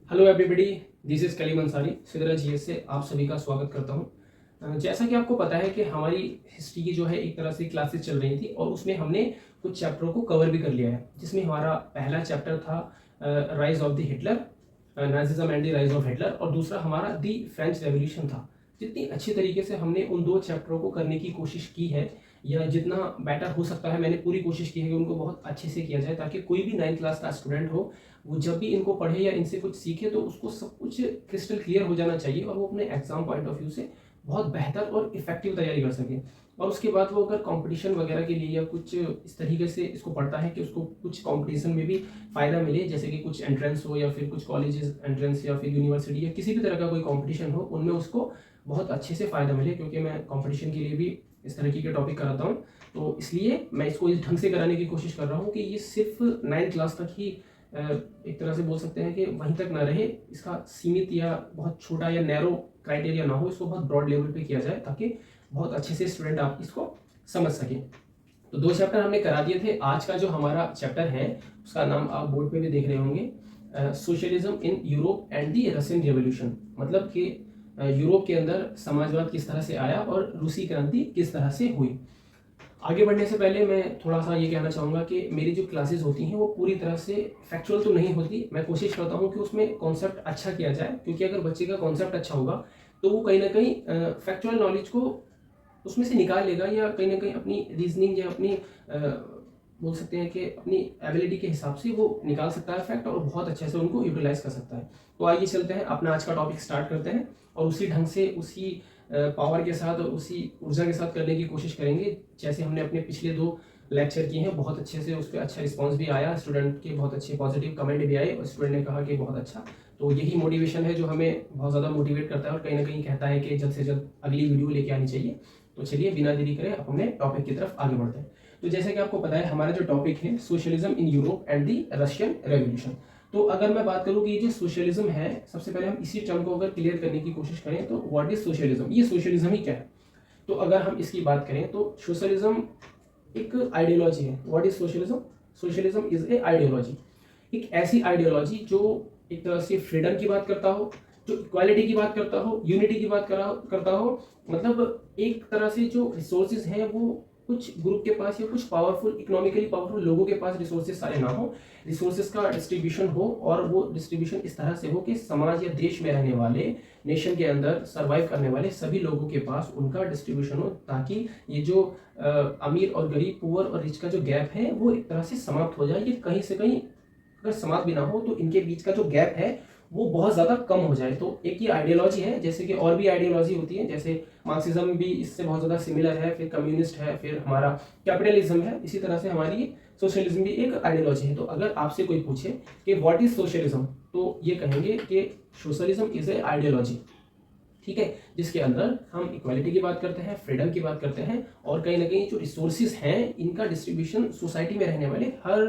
Hello everybody, this is Kaleem Ansari Sidra GS से आप सभी का स्वागत करता हूं। जैसा कि आपको पता है कि हमारी हिस्ट्री की जो है एक तरह से क्लासेस चल रही थी और उसमें हमने कुछ चैप्टरों को कवर भी कर लिया है, जिसमें हमारा पहला चैप्टर था rise of the Hitler, Nazism and the rise of Hitler, और दूसरा हमारा दी फ्रेंच रेवोल्यूशन था। जितनी अच्छी तरीके से हमने उन दो चैप्टरों को करने की कोशिश की है या जितना बेटर हो सकता है मैंने पूरी कोशिश की है कि उनको बहुत अच्छे से किया जाए, ताकि कोई भी 9th क्लास का स्टूडेंट हो वो जब भी इनको पढ़े या इनसे कुछ सीखे तो उसको सब कुछ क्रिस्टल क्लियर हो जाना चाहिए और वो अपने एग्जाम पॉइंट ऑफ व्यू से बहुत बेहतर और इफेक्टिव तैयारी कर सके। और उसके बाद वो अगर कंपटीशन वगैरह के लिए या कुछ इस तरीके से इसको पढ़ता है कि उसको कुछ कंपटीशन में भी फ़ायदा मिले, जैसे कि कुछ एंट्रेंस हो या फिर कुछ कॉलेजेस एंट्रेंस या फिर यूनिवर्सिटी या किसी भी तरह का कोई कंपटीशन हो, उनमें उसको बहुत अच्छे से फ़ायदा मिले। क्योंकि मैं कंपटीशन के लिए भी इस तरीके के टॉपिक कराता हूँ, तो इसलिए मैं इसको इस ढंग से कराने की कोशिश कर रहा हूँ कि ये सिर्फ 9th क्लास तक ही एक तरह से बोल सकते हैं कि वहीं तक ना रहे, इसका सीमित या बहुत छोटा या नैरो क्राइटेरिया ना हो, इसको बहुत ब्रॉड लेवल पे किया जाए ताकि बहुत अच्छे से स्टूडेंट आप इसको समझ सकें। तो दो चैप्टर हमने करा दिए थे। आज का जो हमारा चैप्टर है उसका नाम आप बोर्ड पे भी देख रहे होंगे, socialism in Europe and the Russian revolution. मतलब कि यूरोप के अंदर समाजवाद किस तरह से आया और रूसी क्रांति किस तरह से हुई। आगे बढ़ने से पहले मैं थोड़ा सा ये कहना चाहूँगा कि मेरी जो क्लासेस होती हैं वो पूरी तरह से फैक्चुअल तो नहीं होती। मैं कोशिश करता हूँ कि उसमें कॉन्सेप्ट अच्छा किया जाए, क्योंकि अगर बच्चे का कॉन्सेप्ट अच्छा होगा तो वो कहीं ना कहीं फैक्चुअल नॉलेज को उसमें से निकाल लेगा या कहीं ना कहीं अपनी रीजनिंग या अपनी बोल सकते हैं कि अपनी एबिलिटी के हिसाब से वो निकाल सकता है फैक्ट और बहुत अच्छे से उनको यूटिलाइज कर सकता है। तो आइए चलते हैं, अपना आज का टॉपिक स्टार्ट करते हैं और उसी ढंग से उसी पावर के साथ और उसी ऊर्जा के साथ करने की कोशिश करेंगे जैसे हमने अपने पिछले दो लेक्चर किए हैं। बहुत अच्छे से उस पर अच्छा रिस्पांस भी आया, स्टूडेंट के बहुत अच्छे पॉजिटिव कमेंट भी आए और स्टूडेंट ने कहा कि बहुत अच्छा। तो यही मोटिवेशन है जो हमें बहुत ज़्यादा मोटिवेट करता है और कहीं ना कहीं कहता है कि जल्द से जल्द अगली वीडियो लेके आनी चाहिए। तो चलिए बिना देरी करें अपने टॉपिक की तरफ आगे बढ़ते हैं। तो जैसे कि आपको पता है हमारा जो टॉपिक है socialism in Europe and the Russian revolution. तो अगर मैं बात करूं कि ये जो सोशलिज्म है, सबसे पहले हम इसी टर्म को अगर क्लियर करने की कोशिश करें तो व्हाट इज सोशलिज्म, ये सोशलिज्म ही क्या है। तो अगर हम इसकी बात करें तो सोशलिज्म एक आइडियोलॉजी है। What is socialism? Socialism is a ideology, एक ऐसी आइडियोलॉजी जो एक तरह से फ्रीडम की बात करता हो, जो इक्वालिटी की बात करता हो, यूनिटी की बात करता हो। मतलब एक तरह से जो रिसोर्सेज हैं वो कुछ ग्रुप के पास या कुछ पावरफुल इकोनॉमिकली पावरफुल लोगों के पास रिसोर्सेज सारे ना हो, रिसोर्सेज का डिस्ट्रीब्यूशन हो और वो डिस्ट्रीब्यूशन इस तरह से हो कि समाज या देश में रहने वाले, नेशन के अंदर सर्वाइव करने वाले सभी लोगों के पास उनका डिस्ट्रीब्यूशन हो, ताकि ये जो अमीर और गरीब, पुअर और रिच का जो गैप है वो एक तरह से समाप्त हो जाए। ये कहीं से कहीं अगर समाप्त भी ना हो तो इनके बीच का जो गैप है वो बहुत ज़्यादा कम हो जाए। तो एक ये आइडियोलॉजी है, जैसे कि और भी आइडियोलॉजी होती है, जैसे मार्क्सिज्म भी इससे बहुत ज़्यादा सिमिलर है, फिर कम्युनिस्ट है, फिर हमारा कैपिटलिज्म है। इसी तरह से हमारी सोशलिज्म भी एक आइडियोलॉजी है। तो अगर आपसे कोई पूछे कि व्हाट इज सोशलिज्म, तो ये कहेंगे कि सोशलिज्म इज ए आइडियोलॉजी, ठीक है, जिसके अंदर हम इक्वालिटी की बात करते हैं, फ्रीडम की बात करते हैं और कहीं ना कहीं जो रिसोर्सेज हैं इनका डिस्ट्रीब्यूशन सोसाइटी में रहने वाले हर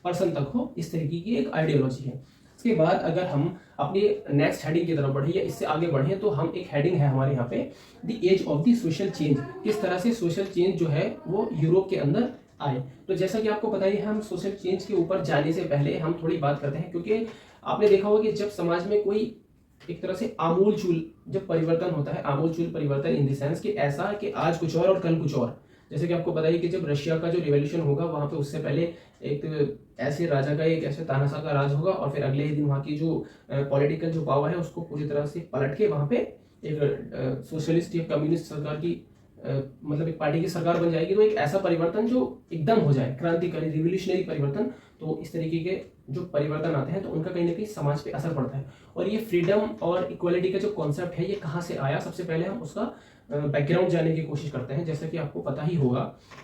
पर्सन तक हो, इस तरीके की एक आइडियोलॉजी है। इसके बाद अगर हम अपनी नेक्स्ट हेडिंग की तरफ बढ़े या इससे आगे बढ़े तो हम एक हेडिंग है हमारे यहाँ पे the age of the social change, किस तरह से सोशल चेंज जो है वो यूरोप के अंदर आए। तो जैसा कि आपको पता ही है, हम सोशल चेंज के ऊपर जाने से पहले हम थोड़ी बात करते हैं, क्योंकि आपने देखा होगा कि जब समाज में कोई एक तरह से आमूल चूल जब परिवर्तन होता है, आमूल चूल परिवर्तन इन द सेंस कि ऐसा कि आज कुछ और कल कुछ और। जैसे कि आपको पता ही कि जब रशिया का जो रिवॉल्यूशन होगा वहां पे उससे पहले एक ऐसे राजा का, एक ऐसे तानाशाह का राज होगा और फिर अगले ही दिन वहाँ की जो पॉलिटिकल जो पावर है उसको पूरी तरह से पलट के वहाँ पे एक सोशलिस्ट या कम्युनिस्ट सरकार की मतलब एक पार्टी की सरकार बन जाएगी। तो एक ऐसा परिवर्तन जो एकदम हो जाए, क्रांतिकारी रिवोल्यूशनरी परिवर्तन। तो इस तरीके के जो परिवर्तन आते हैं तो उनका कहीं ना कहीं समाज पे असर पड़ता है। और ये फ्रीडम और इक्वालिटी का जो कॉन्सेप्ट है ये कहाँ से आया, सबसे पहले हम उसका बैकग्राउंड जानने की कोशिश करते हैं। जैसा कि आपको पता ही होगा,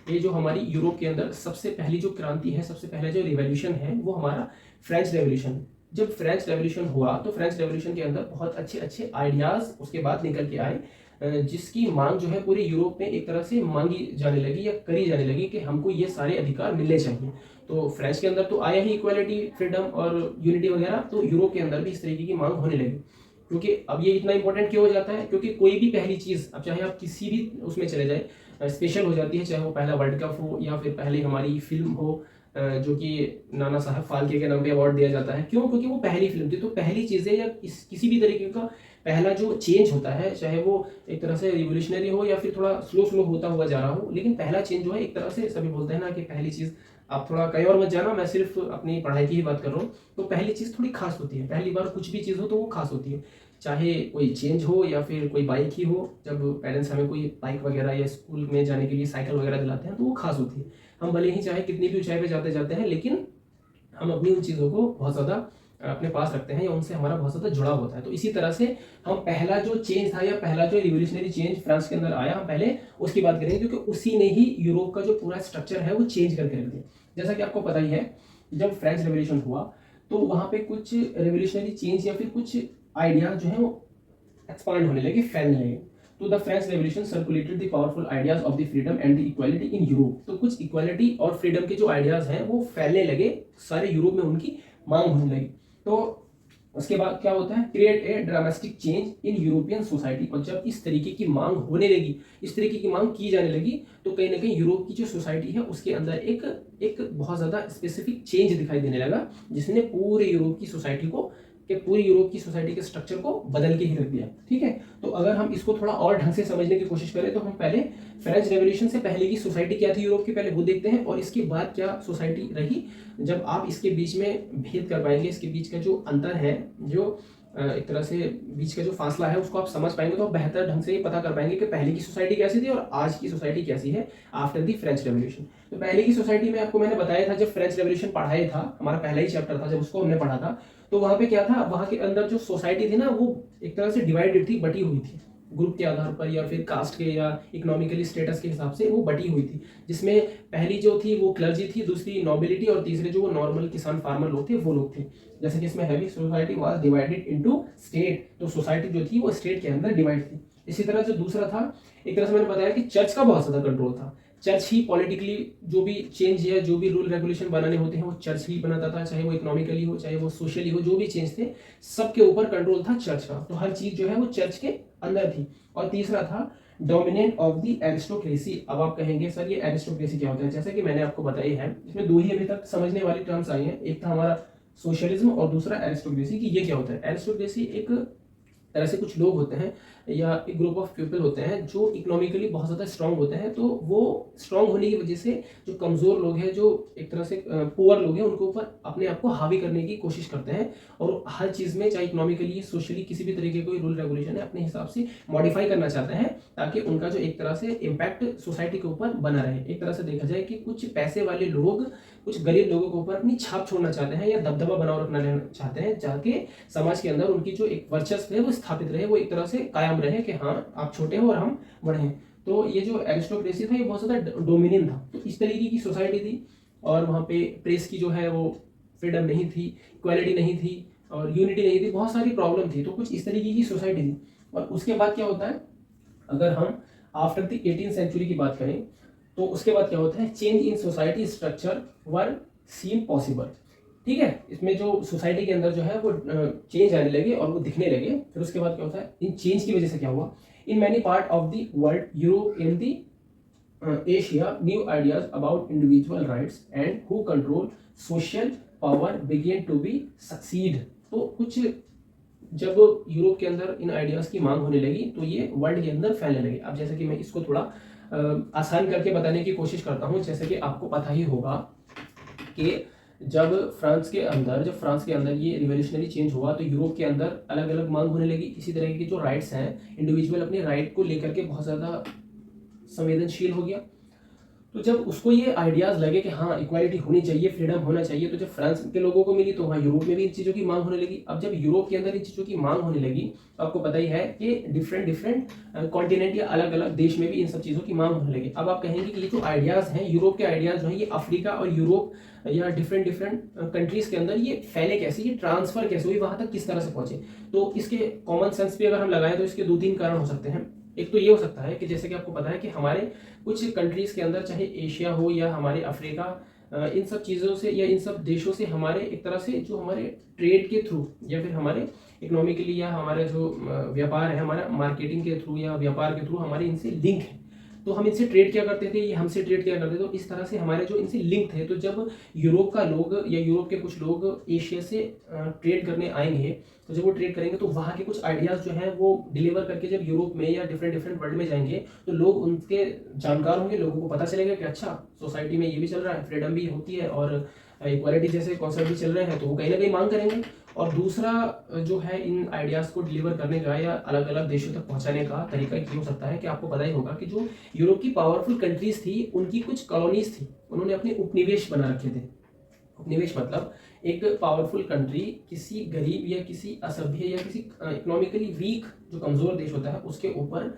ये जो हमारी यूरोप के अंदर सबसे पहली जो क्रांति है, सबसे पहले जो रिवॉल्यूशन है वो हमारा फ्रेंच रेवोल्यूशन। जब फ्रेंच रेवोल्यूशन हुआ तो फ्रेंच रेवोल्यूशन के अंदर बहुत अच्छे अच्छे आइडियाज उसके बाद निकल के आए, जिसकी मांग जो है पूरे यूरोप में एक तरह से मांगी जाने लगी या करी जाने लगी कि हमको ये सारे अधिकार मिलने चाहिए। तो फ्रेंच के अंदर तो आया ही इक्वालिटी, फ्रीडम और यूनिटी वगैरह, तो यूरोप के अंदर भी इस तरीके की मांग होने लगी। क्योंकि अब ये इतना इंपॉर्टेंट क्यों हो जाता है, क्योंकि कोई भी पहली चीज़, अब चाहे आप किसी भी उसमें चले जाए, स्पेशल हो जाती है, चाहे वो पहला वर्ल्ड कप हो या फिर पहले हमारी फिल्म हो, जो कि नाना साहब फाल्के के नाम पे अवार्ड दिया जाता है। क्यों? क्योंकि वो पहली फिल्म थी। तो पहली चीज़ें या किसी भी तरीके का पहला जो चेंज होता है, चाहे वो एक तरह से रिवोल्यूशनरी हो या फिर थोड़ा स्लो स्लो होता हुआ जा रहा हो, लेकिन पहला चेंज जो है एक तरह से सभी बोलते हैं ना कि पहली चीज़, आप थोड़ा कहीं और मत जाना, मैं सिर्फ अपनी पढ़ाई की ही बात कर रहा हूँ। तो पहली चीज़ थोड़ी खास होती है, पहली बार कुछ भी चीज़ हो तो वो खास होती है, चाहे कोई चेंज हो या फिर कोई बाइक ही हो। जब पेरेंट्स हमें कोई बाइक वगैरह या स्कूल में जाने के लिए साइकिल वगैरह दिलाते हैं तो वो खास होती है। हम भले ही चाहे कितनी भी ऊंचाई पे जाते जाते हैं, लेकिन हम अपनी उन चीज़ों को बहुत ज़्यादा अपने पास रखते हैं या उनसे हमारा बहुत ज़्यादा जुड़ाव होता है। तो इसी तरह से हम पहला जो चेंज था या पहला जो रिवोल्यूशनरी चेंज फ्रांस के अंदर आया, हम पहले उसकी बात करेंगे, क्योंकि उसी ने ही यूरोप का जो पूरा स्ट्रक्चर है वो चेंज करके रख दिया। जैसा कि आपको पता ही है, जब फ्रेंच रेवोल्यूशन हुआ तो वहाँ पे कुछ रेवोल्यूशनरी चेंज या फिर कुछ आइडिया जो है वो एक्सपांड होने लगे, फैलने लगे। तो the French revolution circulated the powerful ideas of the freedom and the equality in Europe. तो कुछ इक्वालिटी और फ्रीडम के जो आइडियाज हैं वो फैलने लगे, सारे यूरोप में उनकी मांग होने लगी। तो उसके बाद क्या होता है, create a drumstick change in European society. और जब इस तरीके की मांग होने लगी, इस तरीके की मांग की जाने लगी, तो कहीं ना कहीं यूरोप की जो सोसाइटी है उसके अंदर एक बहुत ज़्यादा स्पेसिफिक चेंज दिखाई देने लगा, जिसने पूरे यूरोप की सोसाइटी को पूरी यूरोप की सोसाइटी के स्ट्रक्चर को बदल के ही रख दिया। ठीक है, तो अगर हम इसको थोड़ा और ढंग से समझने की कोशिश करें तो हम पहले फ्रेंच रेवोल्यूशन से पहले की सोसाइटी क्या थी यूरोप की, पहले वो देखते हैं, और इसके बाद क्या सोसाइटी रही। जब आप इसके बीच में भेद कर पाएंगे, इसके बीच का जो अंतर है, जो एक तरह से बीच का जो फासला है उसको आप समझ पाएंगे, तो आप बेहतर ढंग से ये पता कर पाएंगे कि पहले की सोसाइटी कैसी थी और आज की सोसाइटी कैसी है आफ्टर दी फ्रेंच रेवोल्यूशन। तो पहले की सोसाइटी में आपको मैंने बताया था, जब फ्रेंच रेवोल्यूशन पढ़ाया था, हमारा पहला ही चैप्टर था, जब उसको हमने पढ़ा था, तो वहां पे क्या था, वहां के अंदर जो सोसाइटी थी ना वो एक तरह से डिवाइडेड थी, बटी हुई थी, ग्रुप के आधार पर या फिर कास्ट के या इकोनॉमिकली स्टेटस के हिसाब से वो बटी हुई थी, जिसमें पहली जो थी वो क्लर्जी थी, दूसरी नोबिलिटी, और तीसरे जो वो नॉर्मल किसान फार्मर लोग थे वो लोग थे। जैसे कि इसमें heavy society was divided into state, तो सोसाइटी जो थी वो स्टेट के अंदर डिवाइड थी। इसी तरह जो दूसरा था, एक तरह से मैंने बताया कि चर्च का बहुत ज्यादा कंट्रोल था, चर्च ही पॉलिटिकली जो भी चेंज या जो भी रूल रेगुलेशन बनाने होते हैं वो चर्च ही बनाता था, चाहे वो इकोनॉमिकली हो चाहे वो सोशली हो, जो भी चेंज थे सबके ऊपर कंट्रोल था चर्च का। तो हर चीज जो है वो चर्च के अंदर थी। और तीसरा था डोमिनेंट ऑफ द एरिस्टोक्रेसी। अब आप कहेंगे सर ये एरिस्टोक्रेसी क्या होता है? जैसा कि मैंने आपको बताया है, इसमें दो ही अभी तक समझने वाली टर्म्स आई हैं, एक था हमारा सोशलिज्म और दूसरा एरिस्टोक्रेसी, कि ये क्या होता है। एरिस्टोक्रेसी एक तरह से कुछ लोग होते हैं या एक ग्रुप ऑफ पीपल होते हैं जो इकोनॉमिकली बहुत ज़्यादा स्ट्रांग होते हैं, तो वो स्ट्रांग होने की वजह से जो कमज़ोर लोग हैं, जो एक तरह से पुअर लोग हैं, उनके ऊपर अपने आप को हावी करने की कोशिश करते हैं, और हर चीज़ में चाहे इकोनॉमिकली सोशली किसी भी तरीके कोई रूल रेगुलेशन है अपने हिसाब से मॉडिफाई करना चाहते हैं, ताकि उनका जो एक तरह से इम्पैक्ट सोसाइटी के ऊपर बना रहे। एक तरह से देखा जाए कि कुछ पैसे वाले लोग कुछ गरीब लोगों के ऊपर अपनी छाप छोड़ना चाहते हैं या दबदबा बनाए रखना चाहते हैं, जाके समाज के अंदर उनकी जो एक वर्चस्व है वो स्थापित रहे, वो एक तरह से कायम रहे कि हाँ आप छोटे हो और हम बड़े हैं। तो ये जो एरिस्टोक्रेसी था ये बहुत ज़्यादा डोमिनेंट था। तो इस तरीके की सोसाइटी थी, और वहाँ पे प्रेस की जो है वो फ्रीडम नहीं थी, इक्वालिटी नहीं थी, और यूनिटी नहीं थी, बहुत सारी प्रॉब्लम थी। तो कुछ इस तरीके की सोसाइटी थी। और उसके बाद क्या होता है, अगर हम आफ्टर द 18th सेंचुरी की बात करें तो उसके बाद क्या होता है, change in society structure were seem possible. ठीक है, इसमें जो सोसाइटी के अंदर जो है वो चेंज आने लगे और वो दिखने लगे। फिर उसके बाद क्या होता है, इन चेंज की वजह से क्या हुआ, in many part of the world, Europe and the Asia, new ideas about individual rights and who control social power begin to be succeed. तो कुछ जब यूरोप के अंदर इन आइडियाज की मांग होने लगी तो ये वर्ल्ड के अंदर फैलने लगे। अब जैसे कि मैं इसको थोड़ा आसान करके बताने की कोशिश करता हूँ। जैसे कि आपको पता ही होगा कि जब फ्रांस के अंदर ये रिवोल्यूशनरी चेंज हुआ तो यूरोप के अंदर अलग अलग मांग होने लगी। इसी तरह के जो राइट्स हैं, इंडिविजुअल अपने राइट को लेकर के बहुत ज़्यादा संवेदनशील हो गया। तो जब उसको ये आइडियाज लगे कि हाँ इक्वालिटी होनी चाहिए, फ्रीडम होना चाहिए, तो जब फ्रांस के लोगों को मिली तो वहाँ यूरोप में भी इन चीज़ों की मांग होने लगी। अब जब यूरोप के अंदर इन चीज़ों की मांग होने लगी तो आपको पता ही है कि डिफरेंट कॉन्टिनेंट या अलग अलग देश में भी इन सब चीज़ों की मांग होने लगी। अब आप कहेंगे कि ये जो आइडियाज़ हैं, यूरोप के आइडियाज़ जो हैं, ये अफ्रीका और यूरोप या डिफरेंट कंट्रीज़ के अंदर ये फैले कैसे, ये ट्रांसफर कैसे हुई, वहाँ तक किस तरह से पहुँचे। तो इसके कॉमन सेंस भी अगर हम लगाएं तो इसके 2-3 कारण हो सकते हैं। एक तो ये हो सकता है कि जैसे कि आपको पता है कि हमारे कुछ कंट्रीज के अंदर, चाहे एशिया हो या हमारे अफ्रीका, इन सब चीज़ों से या इन सब देशों से हमारे एक तरह से जो हमारे ट्रेड के थ्रू या फिर हमारे इकोनॉमिकली या हमारे जो व्यापार है, हमारा मार्केटिंग के थ्रू या व्यापार के थ्रू हमारे इनसे लिंक है। तो हम इनसे ट्रेड क्या करते थे, ये हमसे ट्रेड क्या करते थे। तो इस तरह से हमारे जो इनसे लिंक थे। तो जब यूरोप का लोग या यूरोप के कुछ लोग एशिया से ट्रेड करने आएंगे, तो जब वो ट्रेड करेंगे तो वहाँ के कुछ आइडियाज़ जो हैं वो डिलीवर करके जब यूरोप में या डिफरेंट डिफरेंट वर्ल्ड में जाएंगे, तो लोग उनके जानकार होंगे, लोगों को पता चलेगा कि अच्छा सोसाइटी में ये भी चल रहा है, फ्रीडम भी होती है और इक्वालिटी जैसे कॉन्सेप्ट भी चल रहे हैं, तो वो कहीं ना कहीं मांग करेंगे। और दूसरा जो है इन आइडियाज़ को डिलीवर करने का या अलग अलग देशों तक पहुंचाने का तरीका ये हो सकता है कि आपको पता ही होगा कि जो यूरोप की पावरफुल कंट्रीज थी उनकी कुछ कॉलोनीज थी, उन्होंने अपने उपनिवेश बना रखे थे। उपनिवेश मतलब एक पावरफुल कंट्री किसी गरीब या किसी असभ्य या किसी इकोनॉमिकली वीक जो कमज़ोर देश होता है उसके ऊपर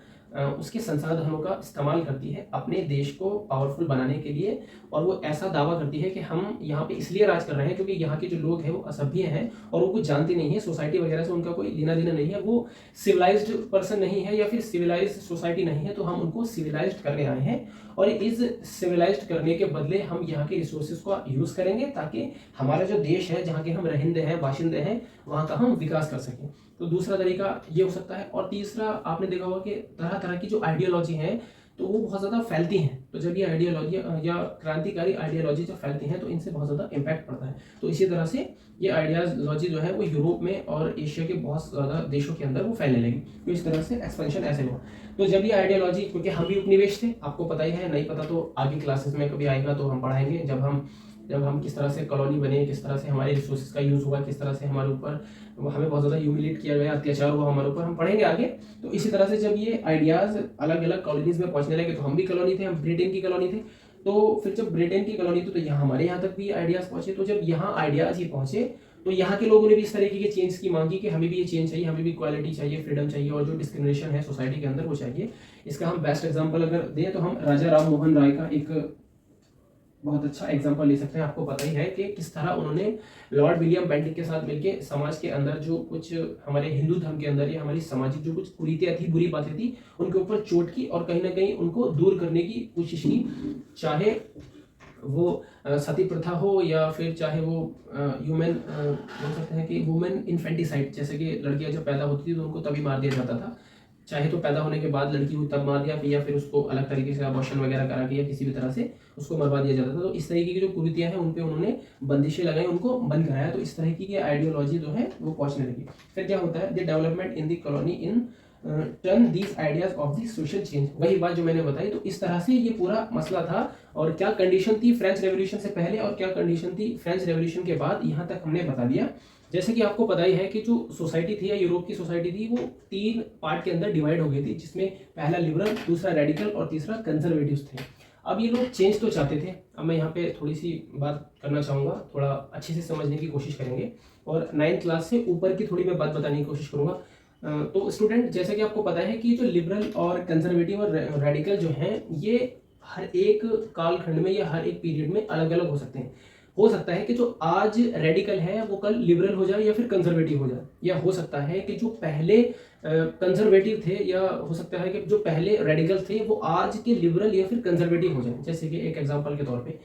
उसके संसाधनों का इस्तेमाल करती है अपने देश को पावरफुल बनाने के लिए। और वो ऐसा दावा करती है कि हम यहाँ पे इसलिए राज कर रहे हैं क्योंकि यहाँ के जो लोग हैं वो असभ्य हैं और वो कुछ जानते नहीं है, सोसाइटी वगैरह से उनका कोई लेना देना नहीं है, वो सिविलाइज्ड पर्सन नहीं है या फिर सिविलाइज्ड सोसाइटी नहीं है, तो हम उनको सिविलाइज्ड करने आए हैं और इस सिविलाइज्ड करने के बदले हम यहाँ के रिसोर्सेज का यूज़ करेंगे ताकि हमारा जो देश है जहाँ के हम रहंदे हैं, बाशिंदे हैं, वहाँ का हम विकास कर सकें। तो दूसरा तरीका ये हो सकता है। और तीसरा आपने देखा होगा कि तरह तरह की जो आइडियोलॉजी है तो वो बहुत ज़्यादा फैलती हैं। तो जब ये आइडियोलॉजी या क्रांतिकारी आइडियोलॉजी जब फैलती हैं तो इनसे बहुत ज़्यादा इम्पैक्ट पड़ता है। तो इसी तरह से ये आइडियोलॉजी जो है वो यूरोप में और एशिया के बहुत ज़्यादा देशों के अंदर वो फैलने लगी। तो इस तरह से एक्सपेंशन ऐसे हुआ। तो जब ये आइडियोलॉजी, क्योंकि हम भी उपनिवेश थे, आपको पता ही है, नहीं पता तो आगे क्लासेस में कभी आएगा तो हम पढ़ाएंगे, जब हम किस तरह से कॉलोनी बने, किस तरह से हमारे रिसोर्सेज का यूज़ हुआ, किस तरह से हमारे ऊपर हमें बहुत ज़्यादा ह्यूमिलेट किया गया, अत्याचार हुआ हमारे ऊपर, हम पढ़ेंगे आगे। तो इसी तरह से जब ये आइडियाज़ अलग अलग कॉलोनीज़ में पहुंचने लगे, तो हम भी कॉलोनी थे, हम ब्रिटेन की कॉलोनी थे। तो फिर जब ब्रिटेन की कॉलोनी थी तो यहाँ हमारे यहाँ तक भी आइडियाज़ पहुँचे। तो जब यहाँ आइडियाज़ ही पहुँचे तो यहाँ के लोगों ने भी इस तरीके के चेंज की मांग की कि हमें भी ये चेंज चाहिए, हमें भी इक्वालिटी चाहिए, फ्रीडम चाहिए और जो डिस्क्रिमिनेशन है सोसाइटी के अंदर वो चाहिए। इसका हम बेस्ट एग्जाम्पल अगर दें तो हम राजा राम मोहन राय का एक बहुत अच्छा एग्जांपल ले सकते हैं। आपको पता ही है कि किस तरह उन्होंने लॉर्ड विलियम बेंटिक के साथ मिलकर समाज के अंदर जो कुछ हमारे हिंदू धर्म के अंदर या हमारी सामाजिक जो कुछ कुरीतियाँ थी, बुरी बातें थी, उनके ऊपर चोट की और कहीं ना कहीं उनको दूर करने की कोशिश की। चाहे वो सती प्रथा हो या फिर चाहे वो ह्यूमन बोल सकते हैं कि वुमेन इन्फेंटिसाइड, जैसे कि लड़कियां जब पैदा होती थी तो उनको तभी मार दिया जाता था, चाहे तो पैदा होने के बाद लड़की हुई तब मार दिया या फिर उसको अलग तरीके से अबॉर्शन वगैरह करा के या किसी भी तरह से उसको मरवा दिया जाता था। तो इस तरीके की जो कुरीतियां हैं उन पे उन्होंने बंदिशें लगाई, उनको बंद कराया। तो इस तरह की आइडियोलॉजी जो है वो पहुंचने लगी। फिर क्या होता है, the development in the colony in turn these ideas of the social change. वही बात जो मैंने बताई। तो इस तरह से ये पूरा मसला था और क्या कंडीशन थी फ्रेंच रेवोल्यूशन से पहले और क्या कंडीशन थी फ्रेंच रेवोल्यूशन के बाद, यहाँ तक हमने बता दिया। जैसे कि आपको पता ही है कि जो सोसाइटी थी या यूरोप की सोसाइटी थी वो 3 पार्ट के अंदर डिवाइड हो गई थी, जिसमें पहला लिबरल, दूसरा रेडिकल और तीसरा कंजर्वेटिव्स थे। अब ये लोग चेंज तो चाहते थे। अब मैं यहाँ पे थोड़ी सी बात करना चाहूँगा, थोड़ा अच्छे से समझने की कोशिश करेंगे और 9th क्लास से ऊपर की थोड़ी मैं बात बताने की कोशिश करूँगा। तो स्टूडेंट, जैसे कि आपको पता है कि जो लिबरल और कंजर्वेटिव और रेडिकल जो हैं ये हर एक कालखंड में या हर एक पीरियड में अलग अलग हो सकते हैं। हो सकता है कि जो आज रेडिकल है वो कल लिबरल हो जाए या फिर कंजर्वेटिव हो जाए, या हो सकता है कि जो पहले कंजर्वेटिव थे या हो सकता है कि जो पहले रेडिकल थे वो आज के लिबरल या फिर कंजर्वेटिव हो जाए। जैसे कि एक एग्जांपल के तौर पे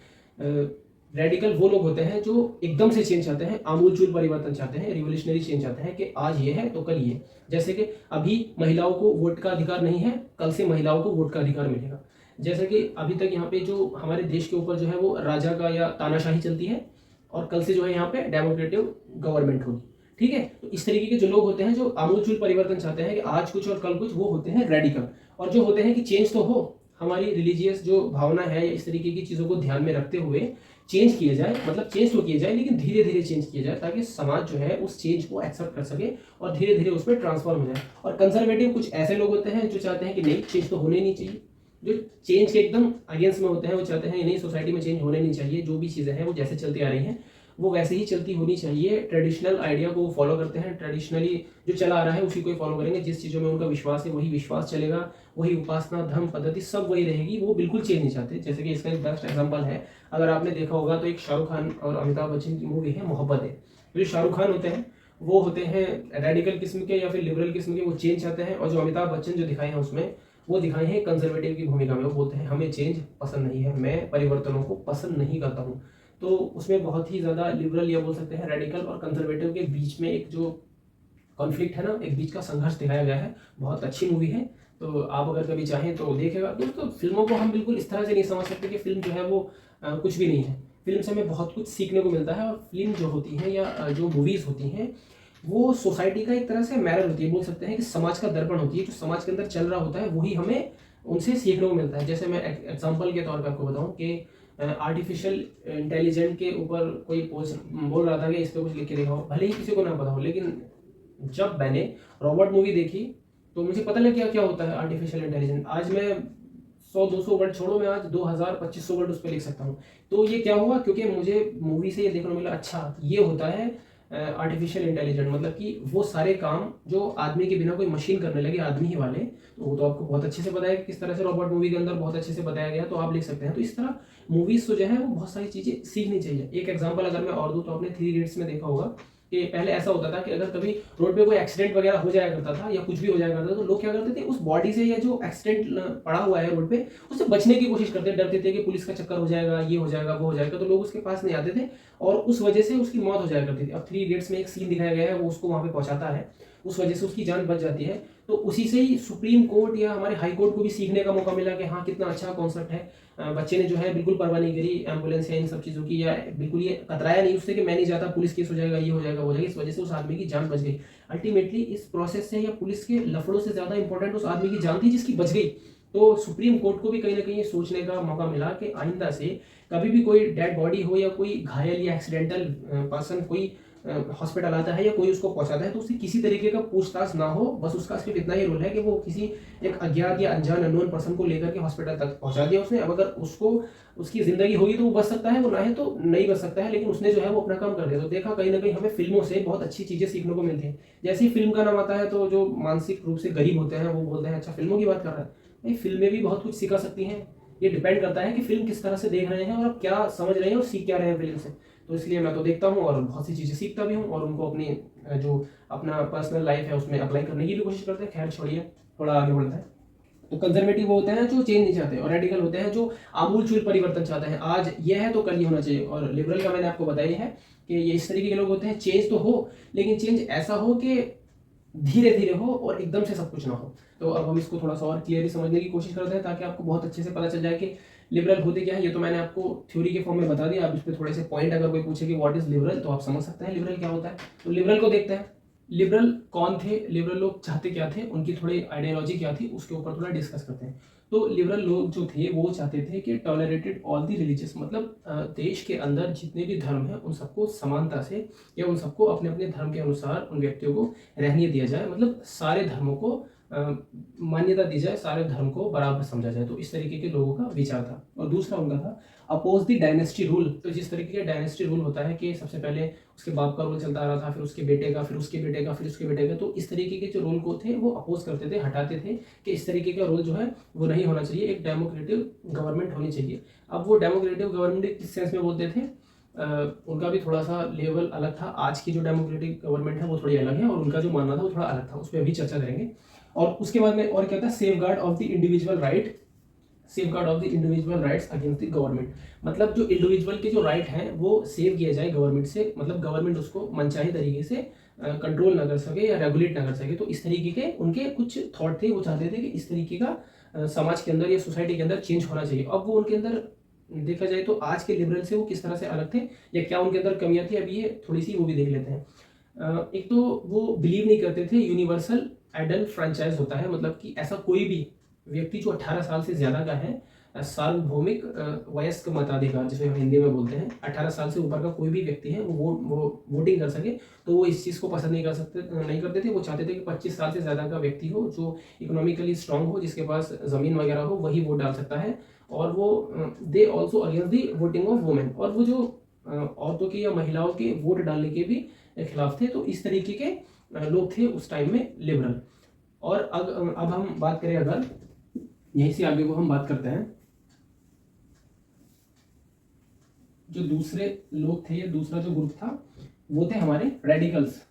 रेडिकल वो लोग होते हैं जो एकदम से चेंज चाहते हैं, आमूलचूल परिवर्तन चाहते हैं, रिवोल्यूशनरी चेंज चाहते हैं कि आज ये है तो कल ये। जैसे कि अभी महिलाओं को वोट का अधिकार नहीं है, कल से महिलाओं को वोट का अधिकार मिलेगा। जैसे कि अभी तक यहाँ पे जो हमारे देश के ऊपर जो है वो राजा का या तानाशाही चलती है और कल से जो है यहाँ पे डेमोक्रेटिव गवर्नमेंट होगी। ठीक है, तो इस तरीके के जो लोग होते हैं जो आमूलचूल परिवर्तन चाहते हैं कि आज कुछ और कल कुछ, वो होते हैं रेडिकल। और जो होते हैं कि चेंज तो हो, हमारी रिलीजियस जो भावना है या इस तरीके की चीज़ों को ध्यान में रखते हुए चेंज किए जाए, मतलब चेंज तो किए जाए लेकिन धीरे धीरे चेंज किए जाए ताकि समाज जो है उस चेंज को एक्सेप्ट कर सके और धीरे धीरे उसमें ट्रांसफॉर्म हो जाए। और कंजर्वेटिव कुछ ऐसे लोग होते हैं जो चाहते हैं कि नहीं, चेंज तो होने नहीं चाहिए, जो चेंज के एकदम अगेंस्ट में होते हैं, वो चाहते हैं नहीं, सोसाइटी में चेंज होने नहीं चाहिए, जो भी चीज़ें हैं वो जैसे चलती आ रही हैं वो वैसे ही चलती होनी चाहिए। ट्रेडिशनल आइडिया को वो फॉलो करते हैं, ट्रेडिशनली जो चला आ रहा है उसी को ही फॉलो करेंगे, जिस चीज़ों में उनका विश्वास है वही विश्वास चलेगा, वही उपासना धर्म पद्धति सब वही रहेगी, वो बिल्कुल चेंज नहीं चाहते। जैसे कि इसका एक बेस्ट एग्जांपल है, अगर आपने देखा होगा तो एक शाहरुख खान और अमिताभ बच्चन की मूवी है मोहब्बत है। जो शाहरुख खान होते हैं वो होते हैं रेडिकल किस्म के या फिर लिबरल किस्म के, वो चेंज चाहते हैं। और जो अमिताभ बच्चन जो दिखाए हैं उसमें वो दिखाए हैं कंजर्वेटिव की भूमिका में, वो बोलते हैं हमें चेंज पसंद नहीं है, मैं परिवर्तनों को पसंद नहीं करता हूँ। तो उसमें बहुत ही ज़्यादा लिबरल या बोल सकते हैं रेडिकल और कंजर्वेटिव के बीच में एक जो कॉन्फ्लिक्ट है ना, एक बीच का संघर्ष दिखाया गया है। बहुत अच्छी मूवी है, तो आप अगर कभी चाहें तो देखेगा। दोस्तों फिल्मों को हम बिल्कुल इस तरह से नहीं समझ सकते कि फिल्म जो है वो कुछ भी नहीं है। फिल्म से हमें बहुत कुछ सीखने को मिलता है, और फिल्म जो होती है या जो मूवीज़ होती हैं वो सोसाइटी का एक तरह से मिरर होती है, बोल सकते हैं कि समाज का दर्पण होती है। जो समाज के अंदर चल रहा होता है वही हमें उनसे सीखने को मिलता है। जैसे मैं एग्जाम्पल के तौर पर आपको बताऊं कि आर्टिफिशियल इंटेलिजेंट के ऊपर कोई पोस्ट बोल रहा था कि इस पर कुछ लिख के दिखाओ, भले ही किसी को ना पता हो, लेकिन जब मैंने रॉबर्ट मूवी देखी तो मुझे पता लग गया क्या होता है आर्टिफिशियल इंटेलिजेंस। आज मैं 100-200 वर्ड छोड़ो, मैं आज 2000-2500 वर्ड उस पर लिख सकता हूँ। तो ये क्या हुआ, क्योंकि मुझे मूवी से ये देखने को मिला, अच्छा ये होता है आर्टिफिशियल इंटेलिजेंट, मतलब कि वो सारे काम जो आदमी के बिना कोई मशीन करने लगे, आदमी ही वाले। तो वो तो आपको बहुत अच्छे से पता है कि किस तरह से रॉबर्ट मूवी के अंदर बहुत अच्छे से बताया गया, तो आप लिख सकते हैं। तो इस तरह मूवीज तो जो है वो बहुत सारी चीजें सीखनी चाहिए। एक एग्जाम्पल अगर मैं और दूं तो आपने 3 इडियट्स में देखा होगा कि पहले ऐसा होता था कि अगर कभी रोड पे कोई एक्सीडेंट वगैरह हो जाया करता था या कुछ भी हो जाया करता था, तो लोग क्या करते थे, उस बॉडी से या जो एक्सीडेंट पड़ा हुआ है रोड पे उससे बचने की कोशिश करते, डरते थे कि पुलिस का चक्कर हो जाएगा, ये हो जाएगा, वो हो जाएगा, तो लोग उसके पास नहीं आते थे और उस वजह से उसकी मौत हो जाया करती थी। अब 3 इडियट्स में एक सीन दिखाया गया है, वो उसको वहां पे पहुंचाता है, उस वजह से उसकी जान बच जाती है। तो उसी से ही सुप्रीम कोर्ट या हमारे हाई कोर्ट को भी सीखने का मौका मिला कि हाँ कितना अच्छा कॉन्सेप्ट है। बच्चे ने जो है बिल्कुल परवाह नहीं करी एम्बुलेंस या इन सब चीज़ों की, या बिल्कुल ये कतराया नहीं उससे कि मैं नहीं जाता, पुलिस केस हो जाएगा, ये हो जाएगा, वो हो जाएगा। इस वजह से उस आदमी की जान बच गई। अल्टीमेटली इस प्रोसेस से या पुलिस के लफड़ों से ज़्यादा इंपॉर्टेंट उस आदमी की जान थी जिसकी बच गई। तो सुप्रीम कोर्ट को भी कहीं ना कहीं सोचने का मौका मिला कि आइंदा से कभी भी कोई डेड बॉडी हो या कोई घायल या एक्सीडेंटल पर्सन कोई हॉस्पिटल आता है या कोई उसको पहुंचाता है, तो उससे किसी तरीके का पूछताछ ना हो। बस उसका सिर्फ इतना ही रोल है कि वो किसी एक अज्ञात या अनजान अननोन पर्सन को लेकर के हॉस्पिटल तक पहुंचा दिया उसने। अब अगर उसको उसकी जिंदगी होगी तो वो बच सकता है, वो ना है तो नहीं बच सकता है, लेकिन उसने जो है वो अपना काम कर दिया। तो देखा कहीं ना कहीं हमें फिल्मों से बहुत अच्छी चीजें सीखने को मिलती हैं। जैसे ही फिल्म का नाम आता है तो जो मानसिक रूप से गरीब होते हैं वो बोलते हैं अच्छा फिल्मों की बात कर रहा है। भाई फिल्में भी बहुत कुछ सिखा सकती हैं। ये डिपेंड करता है कि फिल्म किस तरह से देख रहे हैं और आप क्या समझ रहे हैं और सीख क्या रहे हैं फिल्म से। तो इसलिए मैं तो देखता हूँ और बहुत सी चीज़ें सीखता भी हूँ और उनको अपनी जो अपना पर्सनल लाइफ है उसमें अप्लाई करने की भी कोशिश करते हैं। खैर छोड़िए, थोड़ा आगे बढ़ता है। तो कंजर्वेटिव वो होते हैं जो चेंज नहीं चाहते, और रेडिकल होते हैं जो आमूलचूल परिवर्तन चाहते हैं। आज ये है तो कल ये होना चाहिए। और लिबरल का मैंने आपको बताया है कि ये इस तरीके के लोग होते हैं, चेंज तो हो लेकिन चेंज ऐसा हो कि धीरे धीरे हो और एकदम से सब कुछ ना हो। तो अब हम इसको थोड़ा सा और क्लियरली समझने की कोशिश करते हैं ताकि आपको बहुत अच्छे से पता चल जाए कि लिबरल होते क्या है। ये तो मैंने आपको थ्योरी के फॉर्म में बता दिया। अब इस पर थोड़े से पॉइंट अगर कोई पूछे कि व्हाट इज लिबरल, तो आप समझ सकते हैं लिबरल क्या होता है। तो लिबरल को देखते हैं। लिबरल कौन थे, लिबरल लोग चाहते क्या थे, उनकी थोड़ी आइडियोलॉजी क्या थी, उसके ऊपर थोड़ा डिस्कस करते हैं। तो लिबरल लोग जो थे वो चाहते थे कि टॉलरेटेड ऑल दी रिलीजियस, मतलब देश के अंदर जितने भी धर्म हैं उन सबको समानता से या उन सबको अपने अपने धर्म के अनुसार उन व्यक्तियों को रहने दिया जाए, मतलब सारे धर्मों को मान्यता दी जाए, सारे धर्म को बराबर समझा जाए। तो इस तरीके के लोगों का विचार था। और दूसरा उनका था अपोज द डायनेस्टी रूल। तो जिस तरीके का डायनेस्टी रूल होता है कि सबसे पहले उसके बाप का रूल चलता आ रहा था, फिर उसके बेटे का, फिर उसके बेटे का, फिर उसके बेटे का, तो इस तरीके के जो रूल को थे वो अपोज करते थे, हटाते थे कि इस तरीके का रूल जो है वो नहीं होना चाहिए, एक डेमोक्रेटिक गवर्नमेंट होनी चाहिए। अब वो डेमोक्रेटिक गवर्नमेंट किस सेंस में बोलते थे, उनका भी थोड़ा सा लेवल अलग था। आज की जो डेमोक्रेटिक गवर्नमेंट है वो थोड़ी अलग है और उनका जो मानना था वो थोड़ा अलग था, उस पर अभी चर्चा करेंगे। और उसके बाद में और क्या था, safe guard of the individual right, safe guard of the individual rights against the government. मतलब जो इंडिविजुअल के जो राइट हैं वो सेव किए जाए गवर्नमेंट से, मतलब गवर्नमेंट उसको मनचाही तरीके से कंट्रोल ना कर सके या रेगुलेट ना कर सके। तो इस तरीके के उनके कुछ थॉट थे, वो चाहते थे कि इस तरीके का समाज के अंदर या सोसाइटी के अंदर चेंज होना चाहिए। अब वो उनके अंदर देखा जाए तो आज के लिबरल से वो किस तरह से अलग थे या क्या उनके अंदर कमियां थी, अभी ये थोड़ी सी वो भी देख लेते हैं। एक तो वो बिलीव नहीं करते थे यूनिवर्सल एडल्ट फ्रेंचाइज होता है, मतलब कि ऐसा कोई भी व्यक्ति जो 18 साल से ज्यादा का है, सार्वभौमिक वयस्क मताधिकार जिसे हम हिंदी में बोलते हैं, 18 साल से ऊपर का कोई भी व्यक्ति है वो वोटिंग कर सके, तो वो इस चीज़ को पसंद नहीं करते थे। वो चाहते थे कि 25 साल से ज़्यादा का व्यक्ति हो जो इकोनॉमिकली स्ट्रांग हो, जिसके पास ज़मीन वगैरह हो, वही वोट डाल सकता है। और वो they also against the voting of women, और वो जो औरतों की या महिलाओं के वोट डालने के भी खिलाफ थे। तो इस तरीके के लोग थे उस टाइम में लिबरल। और अब हम बात करें, अगर यहीं से आगे को हम बात करते हैं, जो दूसरे लोग थे या दूसरा जो ग्रुप था वो थे हमारे रेडिकल्स।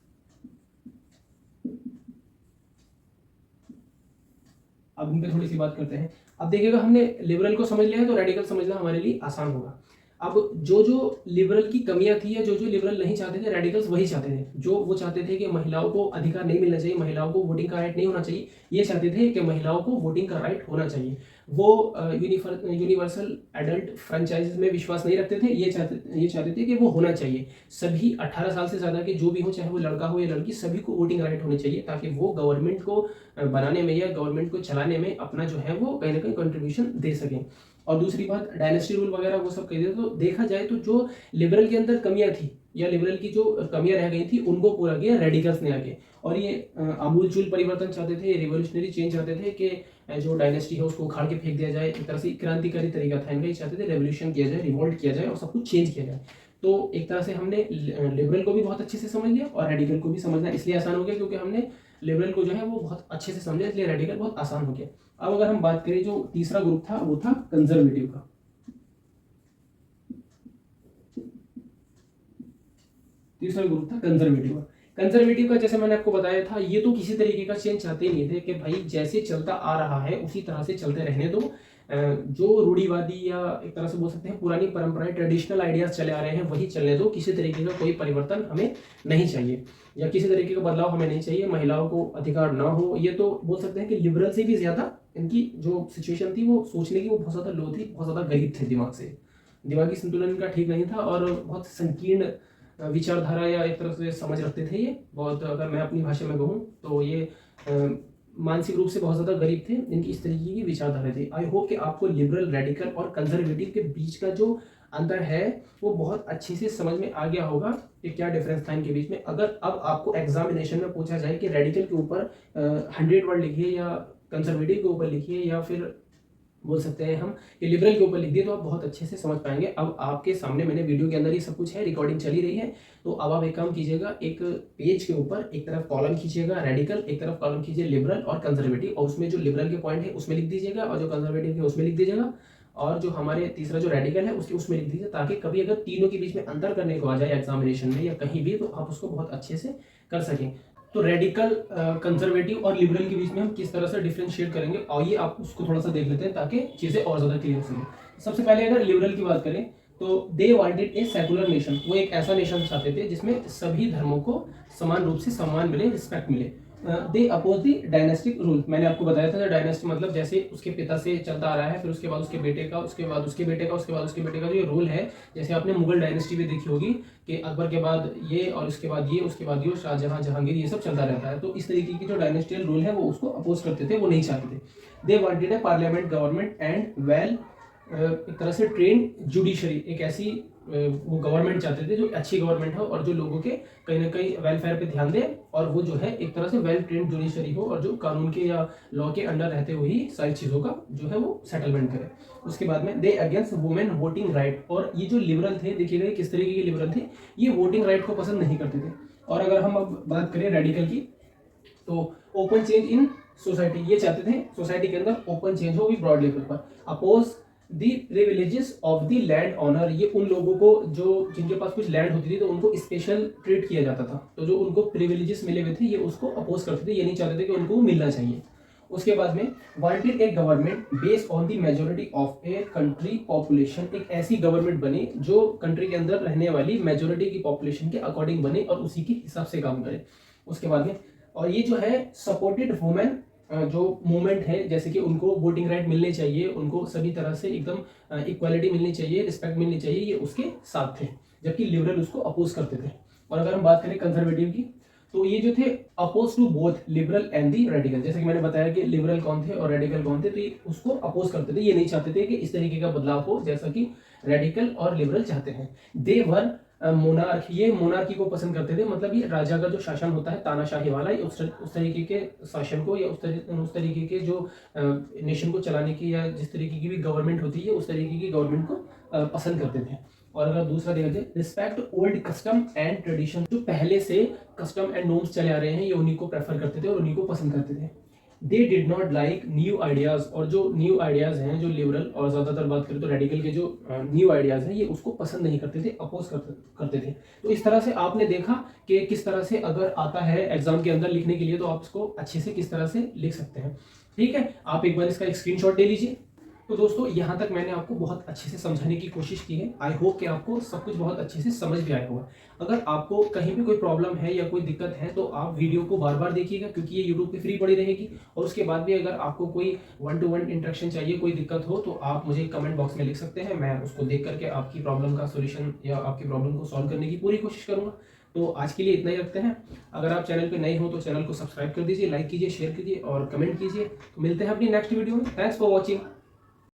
अब उन पे थोड़ी सी बात करते हैं। अब देखिएगा हमने लिबरल को समझ लिया है तो रेडिकल समझना हमारे लिए आसान होगा। अब जो जो लिबरल की कमियां थी या जो जो लिबरल नहीं चाहते थे, रेडिकल्स वही चाहते थे। जो वो चाहते थे कि महिलाओं को अधिकार नहीं मिलना चाहिए, महिलाओं को वोटिंग का राइट नहीं होना चाहिए, ये चाहते थे कि महिलाओं को वोटिंग का राइट होना चाहिए। वो यूनिवर्सल एडल्ट फ्रेंचाइज में विश्वास नहीं रखते थे, ये चाहते थे कि वो होना चाहिए। सभी 18 साल से ज़्यादा के जो भी हो, चाहे वो लड़का हो या लड़की, सभी को वोटिंग राइट होनी चाहिए, ताकि वो गवर्नमेंट को बनाने में या गवर्नमेंट को चलाने में अपना जो है वो कहीं ना कहीं कंट्रीब्यूशन दे सकें। और दूसरी बात, डायनेस्टी रूल वगैरह वो सब कह दिया। तो देखा जाए तो जो लिबरल के अंदर कमियां थी या लिबरल की जो कमियां रह गई थी, उनको पूरा किया रेडिकल्स ने आगे। और ये आमूलचूल परिवर्तन चाहते थे, रिवोल्यूशनरी चेंज चाहते थे कि जो डायनेस्टी है उसको उखाड़ के फेंक दिया जाए। एक तरह से क्रांतिकारी तरीका था इनका, ये चाहते थे रेवोल्यूशन किया जाए, रिवोल्ट किया जाए और सब कुछ चेंज किया जाए। तो एक तरह से हमने लिबरल को भी बहुत अच्छे से समझ लिया और रेडिकल को भी समझना इसलिए आसान हो गया क्योंकि हमने लिबरल को जो है वो बहुत अच्छे से समझा, इसलिए रेडिकल बहुत आसान हो गया। अब अगर हम बात करें, जो तीसरा ग्रुप था वो था कंजर्वेटिव का। तीसरा ग्रुप था कंजर्वेटिव का। कंजर्वेटिव का जैसे मैंने आपको बताया था, ये तो किसी तरीके का चेंज चाहते ही नहीं थे कि भाई जैसे चलता आ रहा है उसी तरह से चलते रहने दो। जो रूढ़िवादी या एक तरह से बोल सकते हैं पुरानी परंपराएं, ट्रेडिशनल आइडियाज चले आ रहे हैं वही चलने दो, किसी तरीके का कोई परिवर्तन हमें नहीं चाहिए या किसी तरीके का बदलाव हमें नहीं चाहिए, महिलाओं को अधिकार ना हो। ये तो बोल सकते हैं कि लिबरल से भी ज्यादा इनकी जो सिचुएशन थी वो सोचने की वो बहुत ज्यादा लो थी, बहुत ज्यादा गरीब थे दिमाग से, दिमागी संतुलन इनका ठीक नहीं था और बहुत संकीर्ण विचारधारा या एक तरह से समझ रखते थे। ये बहुत, अगर मैं अपनी भाषा में कहूँ तो ये मानसिक रूप से बहुत ज़्यादा गरीब थे, इनकी इस तरीके की विचारधारा थी। आई होप कि आपको लिबरल, रेडिकल और कंजर्वेटिव के बीच का जो अंतर है वो बहुत अच्छे से समझ में आ गया होगा कि क्या डिफरेंस था इनके बीच में। अगर अब आपको एग्जामिनेशन में पूछा जाए कि रेडिकल के ऊपर 100 वर्ड लिखिए या कंजर्वेटिव के ऊपर लिखिए या फिर बोल सकते हैं हम कि लिबरल के ऊपर लिख दिए, तो आप बहुत अच्छे से समझ पाएंगे। अब आपके सामने मैंने वीडियो के अंदर ही सब कुछ है, रिकॉर्डिंग चली रही है, तो अब आप एक काम कीजिएगा, एक पेज के ऊपर एक तरफ कॉलम खींचिएगा रेडिकल, एक तरफ कॉलम खींचिए लिबरल और कंजर्वेटिव, और उसमें जो लिबरल के पॉइंट है उसमें लिख दीजिएगा और जो कंजर्वेटिव है उसमें लिख दीजिएगा और जो हमारे तीसरा जो रेडिकल है उसके उसमें लिख दीजिए, ताकि कभी अगर तीनों के बीच में अंतर करने को आ जाए एग्जामिनेशन में या कहीं भी, तो आप उसको बहुत अच्छे से कर सकें। तो रेडिकल, कंजर्वेटिव और लिबरल के बीच में हम किस तरह से डिफ्रेंशिएट करेंगे, और ये आप उसको थोड़ा सा देख लेते हैं ताकि चीज़ें और ज़्यादा क्लियर हो सके। सबसे पहले अगर लिबरल की बात करें तो they wanted a secular nation, वो एक ऐसा नेशन चाहते थे जिसमें सभी धर्मों को समान रूप से सम्मान मिले, रिस्पेक्ट मिले। दे अपोज द डायनेस्टिक रूल, मैंने आपको बताया था डायनेस्टी मतलब जैसे उसके पिता से चलता आ रहा है, फिर उसके बाद उसके बेटे का, उसके बाद उसके बेटे का, उसके बाद उसके बेटे का जो ये रूल है, जैसे आपने मुगल डायनेस्टी में देखी होगी कि अकबर के बाद ये और उसके बाद ये, उसके बाद ये, शाहजहां, जहांगीर, ये सब चलता रहता है। तो इस तरीके की जो डायनेस्टियल रूल है वो उसको अपोज करते थे, वो नहीं चाहते थे। They wanted A parliament government and well, एक तरह से ट्रेन जुडिशरी, एक ऐसी वो गवर्नमेंट चाहते थे जो अच्छी गवर्नमेंट हो और जो लोगों के कहीं ना कहीं वेलफेयर पे ध्यान दे, और वो जो है एक तरह से वेल ट्रेन जुडिशरी हो और जो कानून के या लॉ के अंडर रहते हुए ही सारी चीज़ों का जो है वो सेटलमेंट करे। उसके बाद में दे अगेंस्ट वुमेन वोटिंग राइट, और ये जो लिबरल थे, देखिएगा किस तरीके के लिबरल थे, ये वोटिंग राइट को पसंद नहीं करते थे। और अगर हम अब बात करें रेडिकल की, तो ओपन चेंज इन सोसाइटी, ये चाहते थे सोसाइटी के अंदर ओपन चेंज हो भी ब्रॉड लेवल पर। Oppose the privileges of the land owner, ये उन लोगों को जो जिनके पास कुछ लैंड होती थी तो उनको स्पेशल ट्रीट किया जाता था, तो जो उनको प्रिविलेजेस मिले हुए थे ये उसको अपोज करते थे, ये नहीं चाहते थे कि उनको मिलना चाहिए। उसके बाद में wanted A government based on the majority of a country population, एक ऐसी गवर्नमेंट बने जो कंट्री के अंदर रहने वाली मेजोरिटी की पॉपुलेशन के अकॉर्डिंग बने और उसी के हिसाब से काम करे। उसके बाद में, और ये जो है सपोर्टेड वुमेन जो मूवमेंट है, जैसे कि उनको वोटिंग राइट मिलने चाहिए, उनको सभी तरह से एकदम इक्वालिटी मिलनी चाहिए, रिस्पेक्ट मिलनी चाहिए, ये उसके साथ थे, जबकि लिबरल उसको अपोज करते थे। और अगर हम बात करें कंजर्वेटिव की, तो ये जो थे oppose to both liberal and the radical, जैसे कि मैंने बताया कि लिबरल कौन थे और रेडिकल कौन थे, तो ये उसको अपोज करते थे, ये नहीं चाहते थे कि इस तरीके का बदलाव हो जैसा कि रेडिकल और लिबरल चाहते हैं। दे वर मोनार्क, ये मोनार्की को पसंद करते थे, मतलब ये राजा का जो शासन होता है तानाशाही वाला, उस तरीके के शासन को या उस तरीके के जो नेशन को चलाने की या जिस तरीके की भी गवर्नमेंट होती है उस तरीके की गवर्नमेंट को पसंद करते थे। और अगर दूसरा देखा जाए, respect old custom and tradition, जो पहले से कस्टम एंड नॉर्म्स चले आ रहे हैं ये उन्हीं को प्रेफर करते थे और उन्हीं को पसंद करते थे। They did not like new ideas, और जो न्यू आइडियाज हैं जो लिबरल और ज्यादातर बात करें तो रेडिकल के जो न्यू आइडियाज हैं ये उसको पसंद नहीं करते थे, अपोज करते थे। तो इस तरह से आपने देखा कि किस तरह से अगर आता है एग्जाम के अंदर लिखने के लिए तो आप इसको अच्छे से किस तरह से लिख सकते हैं। ठीक है, आप एक बार इसका एक स्क्रीनशॉट ले लीजिए तो दोस्तों यहाँ तक मैंने आपको बहुत अच्छे से समझाने की कोशिश की है। आई होप कि आपको सब कुछ बहुत अच्छे से समझ भी आया होगा। अगर आपको कहीं भी कोई प्रॉब्लम है या कोई दिक्कत है तो आप वीडियो को बार बार देखिएगा, क्योंकि ये यूट्यूब पे फ्री पड़ी रहेगी। और उसके बाद भी अगर आपको कोई 1-to-1 इंटरेक्शन चाहिए, कोई दिक्कत हो, तो आप मुझे कमेंट बॉक्स में लिख सकते हैं। मैं उसको देख करके आपकी प्रॉब्लम का सोल्यूशन या आपकी प्रॉब्लम को सॉल्व करने की पूरी कोशिश करूँगा। तो आज के लिए इतना ही रखते हैं। अगर आप चैनल पे नए हो तो चैनल को सब्सक्राइब कर दीजिए, लाइक कीजिए, शेयर कीजिए और कमेंट कीजिए। तो मिलते हैं अपनी नेक्स्ट वीडियो में। Thanks for watching.